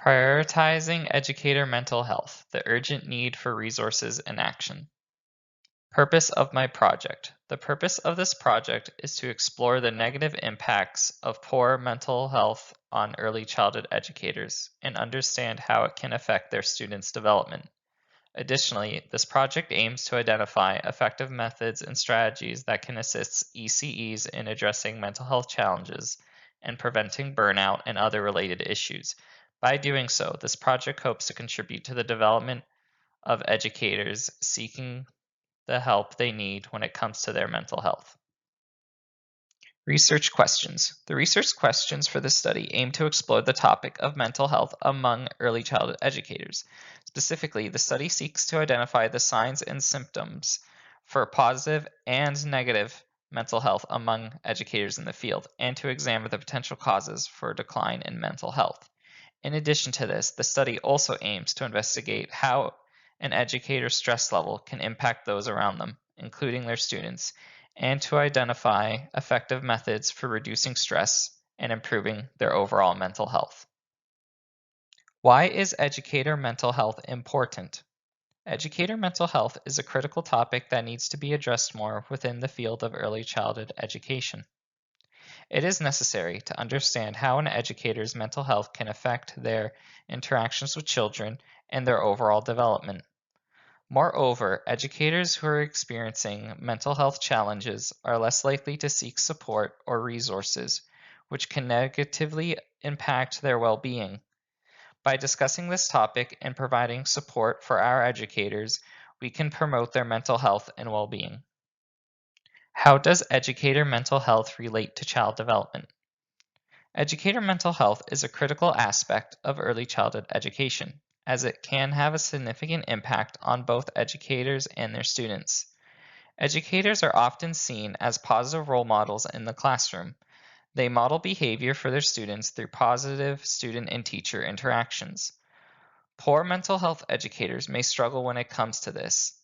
Prioritizing educator mental health, the urgent need for resources and action. Purpose of my project. The purpose of this project is to explore the negative impacts of poor mental health on early childhood educators and understand how it can affect their students' development. Additionally, this project aims to identify effective methods and strategies that can assist ECEs in addressing mental health challenges and preventing burnout and other related issues. By doing so, this project hopes to contribute to the development of educators seeking the help they need when it comes to their mental health. Research questions. The research questions for this study aim to explore the topic of mental health among early childhood educators. Specifically, the study seeks to identify the signs and symptoms for positive and negative mental health among educators in the field, and to examine the potential causes for decline in mental health. In addition to this, the study also aims to investigate how an educator's stress level can impact those around them, including their students, and to identify effective methods for reducing stress and improving their overall mental health. Why is educator mental health important? Educator mental health is a critical topic that needs to be addressed more within the field of early childhood education. It is necessary to understand how an educator's mental health can affect their interactions with children and their overall development. Moreover, educators who are experiencing mental health challenges are less likely to seek support or resources, which can negatively impact their well-being. By discussing this topic and providing support for our educators, we can promote their mental health and well-being. How does educator mental health relate to child development? Educator mental health is a critical aspect of early childhood education, as it can have a significant impact on both educators and their students. Educators are often seen as positive role models in the classroom. They model behavior for their students through positive student and teacher interactions. Poor mental health educators may struggle when it comes to this,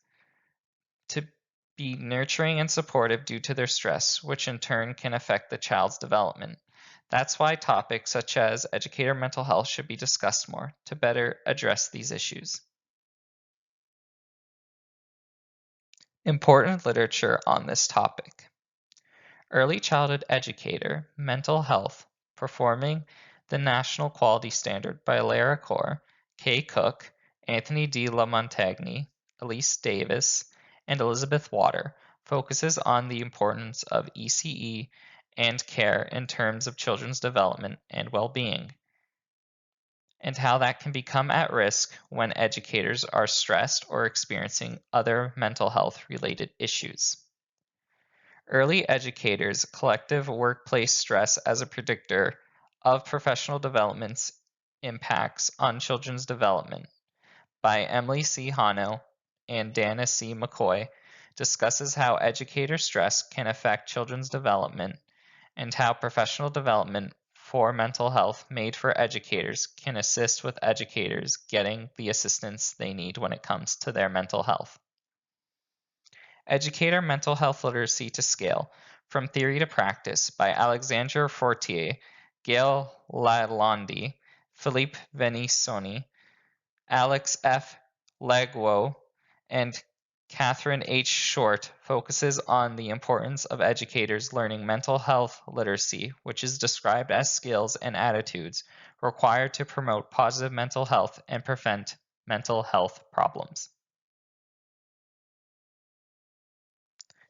to be nurturing and supportive due to their stress, which in turn can affect the child's development. That's why topics such as educator mental health should be discussed more to better address these issues. Important literature on this topic. Early Childhood Educator, Mental Health, Performing the National Quality Standard by Lara Core, Kay Cook, Anthony D. LaMontagne, Elise Davis, and Elizabeth Water focuses on the importance of ECE and care in terms of children's development and well-being, and how that can become at risk when educators are stressed or experiencing other mental health related issues. Early Educators, Collective Workplace Stress as a Predictor of Professional Development's Impacts on Children's Development by Emily C. Hano and Dana C. McCoy discusses how educator stress can affect children's development and how professional development for mental health made for educators can assist with educators getting the assistance they need when it comes to their mental health. Educator Mental Health Literacy to Scale, From Theory to Practice by Alexandre Fortier, Gail Lalonde, Philippe Venissoni, Alex F. Legwo, and Catherine H. Short focuses on the importance of educators learning mental health literacy, which is described as skills and attitudes required to promote positive mental health and prevent mental health problems.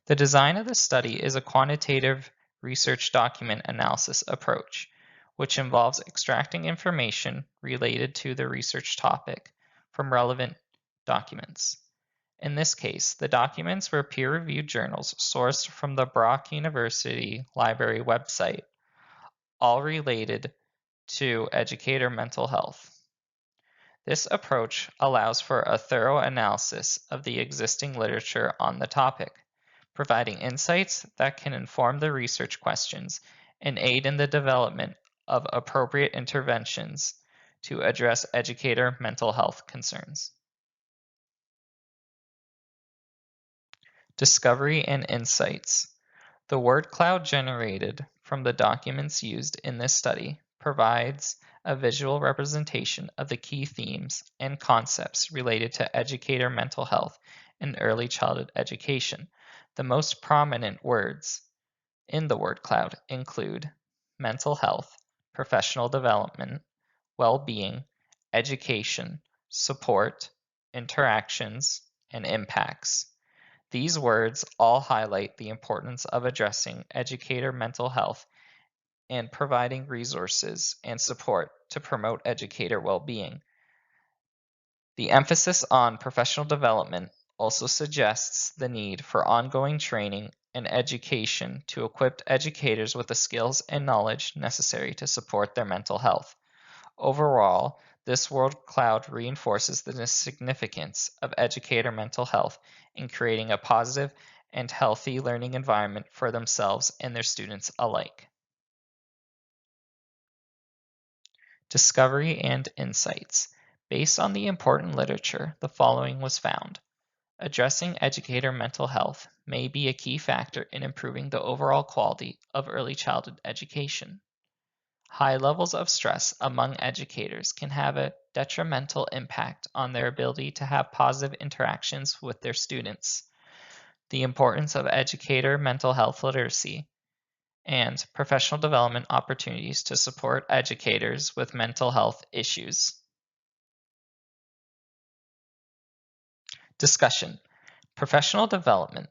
The design of the study is a quantitative research document analysis approach, which involves extracting information related to the research topic from relevant documents. In this case, the documents were peer-reviewed journals sourced from the Brock University Library website, all related to educator mental health. This approach allows for a thorough analysis of the existing literature on the topic, providing insights that can inform the research questions and aid in the development of appropriate interventions to address educator mental health concerns. Discovery and insights. The word cloud generated from the documents used in this study provides a visual representation of the key themes and concepts related to educator mental health in early childhood education. The most prominent words in the word cloud include mental health, professional development, well-being, education, support, interactions, and impacts. These words all highlight the importance of addressing educator mental health and providing resources and support to promote educator well-being. The emphasis on professional development also suggests the need for ongoing training and education to equip educators with the skills and knowledge necessary to support their mental health. Overall, this word cloud reinforces the significance of educator mental health in creating a positive and healthy learning environment for themselves and their students alike. Discovery and insights. Based on the important literature, the following was found. Addressing educator mental health may be a key factor in improving the overall quality of early childhood education. High levels of stress among educators can have a detrimental impact on their ability to have positive interactions with their students. The importance of educator mental health literacy and professional development opportunities to support educators with mental health issues. Discussion. Professional development.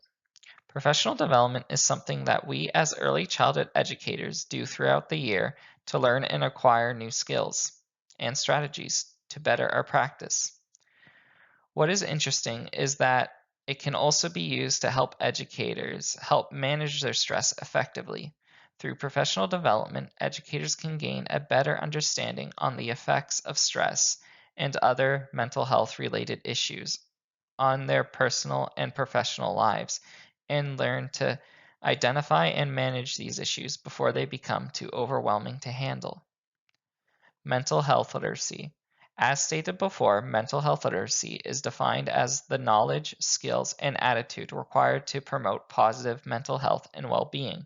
Professional development is something that we as early childhood educators do throughout the year to learn and acquire new skills and strategies to better our practice. What is interesting is that it can also be used to help educators help manage their stress effectively. Through professional development, educators can gain a better understanding on the effects of stress and other mental health related issues on their personal and professional lives and learn to identify and manage these issues before they become too overwhelming to handle. Mental health literacy. As stated before, mental health literacy is defined as the knowledge, skills, and attitude required to promote positive mental health and well-being.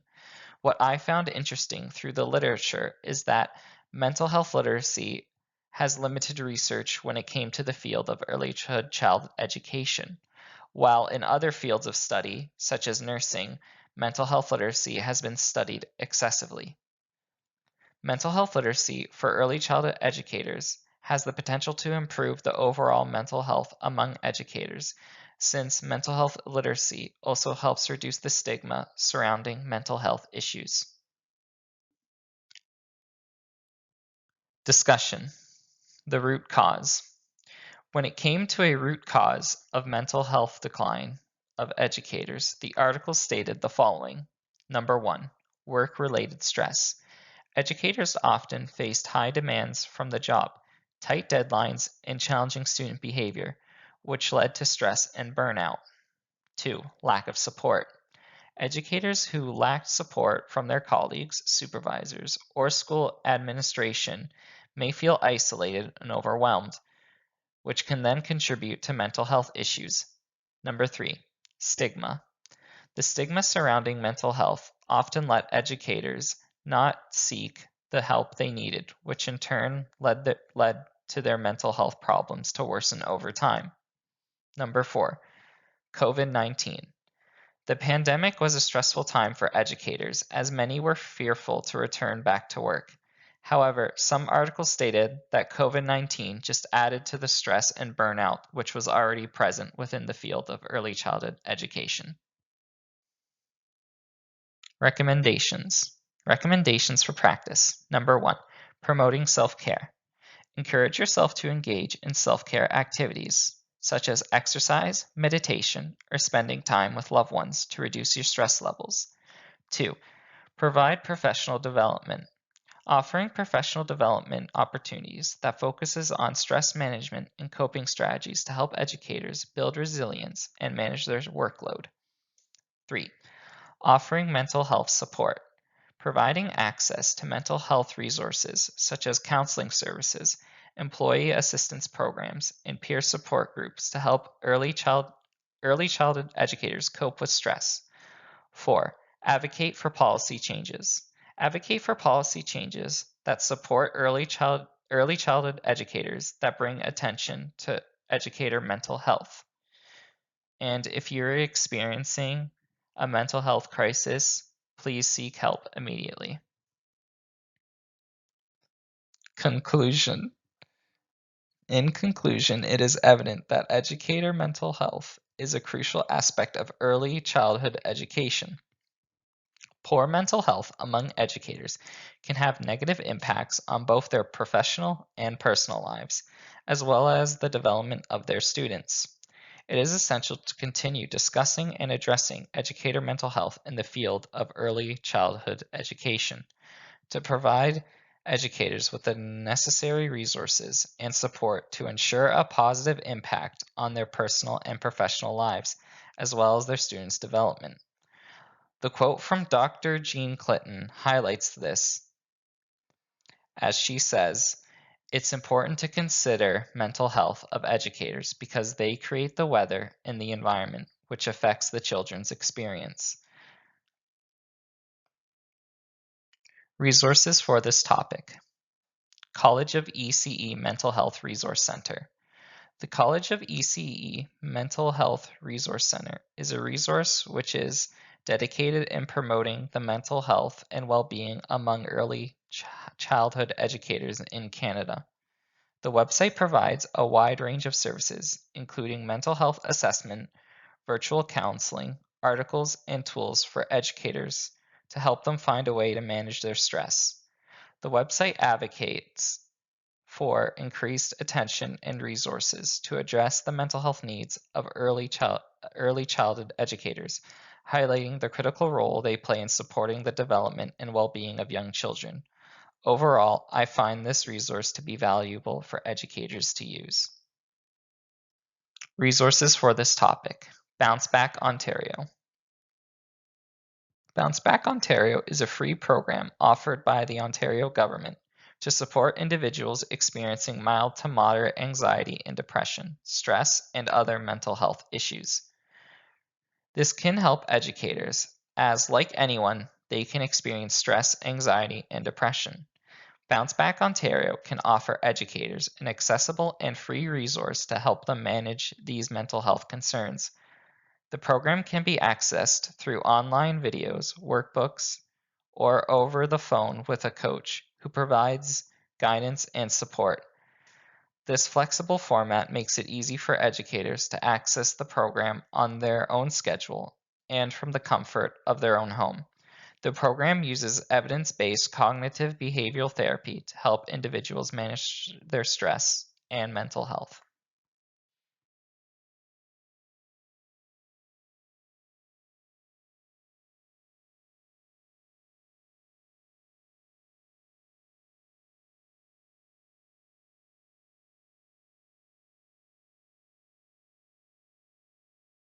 What I found interesting through the literature is that mental health literacy has limited research when it came to the field of early child education, while in other fields of study, such as nursing, mental health literacy has been studied excessively. Mental health literacy for early childhood educators has the potential to improve the overall mental health among educators, since mental health literacy also helps reduce the stigma surrounding mental health issues. Discussion. The root cause. When it came to a root cause of mental health decline of educators, the article stated the following. Number 1, work-related stress. Educators often faced high demands from the job, tight deadlines, and challenging student behavior, which led to stress and burnout. 2, lack of support. Educators who lacked support from their colleagues, supervisors, or school administration may feel isolated and overwhelmed, which can then contribute to mental health issues. Number 3, stigma. The stigma surrounding mental health often let educators not seek the help they needed, which in turn led to their mental health problems to worsen over time. Number 4, COVID-19. The pandemic was a stressful time for educators, as many were fearful to return back to work. However, some articles stated that COVID-19 just added to the stress and burnout which was already present within the field of early childhood education. Recommendations. Recommendations for practice. Number 1, promoting self-care. Encourage yourself to engage in self-care activities, such as exercise, meditation, or spending time with loved ones to reduce your stress levels. 2, provide professional development. Offering professional development opportunities that focuses on stress management and coping strategies to help educators build resilience and manage their workload. 3, offering mental health support. Providing access to mental health resources such as counseling services, employee assistance programs, and peer support groups to help early childhood educators cope with stress. 4, advocate for policy changes. Advocate for policy changes that support early childhood educators that bring attention to educator mental health. And if you're experiencing a mental health crisis, please seek help immediately. Conclusion. In conclusion, it is evident that educator mental health is a crucial aspect of early childhood education. Poor mental health among educators can have negative impacts on both their professional and personal lives, as well as the development of their students. It is essential to continue discussing and addressing educator mental health in the field of early childhood education to provide educators with the necessary resources and support to ensure a positive impact on their personal and professional lives, as well as their students' development. The quote from Dr. Jean Clinton highlights this, as she says, "It's important to consider mental health of educators because they create the weather in the environment which affects the children's experience." Resources for this topic. College of ECE Mental Health Resource Center. The College of ECE Mental Health Resource Center is a resource which is dedicated in promoting the mental health and well-being among early childhood educators in Canada. The website provides a wide range of services, including mental health assessment, virtual counseling, articles, and tools for educators to help them find a way to manage their stress. The website advocates for increased attention and resources to address the mental health needs of early childhood educators, highlighting the critical role they play in supporting the development and well-being of young children. Overall, I find this resource to be valuable for educators to use. Resources for this topic. Bounce Back Ontario. Bounce Back Ontario is a free program offered by the Ontario government to support individuals experiencing mild to moderate anxiety and depression, stress, and other mental health issues. This can help educators, as like anyone, they can experience stress, anxiety, and depression. Bounce Back Ontario can offer educators an accessible and free resource to help them manage these mental health concerns. The program can be accessed through online videos, workbooks, or over the phone with a coach who provides guidance and support. This flexible format makes it easy for educators to access the program on their own schedule and from the comfort of their own home. The program uses evidence-based cognitive behavioral therapy to help individuals manage their stress and mental health.